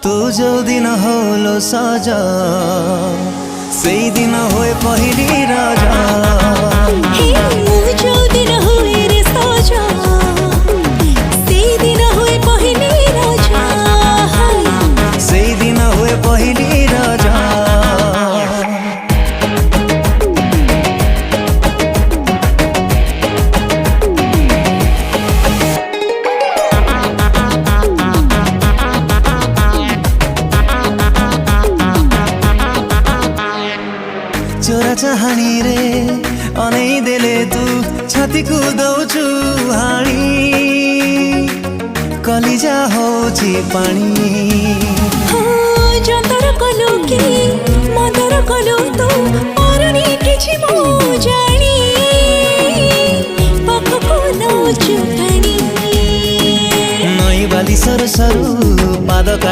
तू जो दिन होलो साजा से दिन होए पहली राजा। जो दिन हुए रे साजा से दिन हुए पहली राजा। से दिन हुए पहली राजा। चोरा चाहानी रे अनै देले तू छाती को दौचु हाणी कलिजा होची पानी। जंतर कलु कि मदर कलु तू अरणी किछि मो जानी पाखको नौचु पानी। नई बाली सर सरु पाद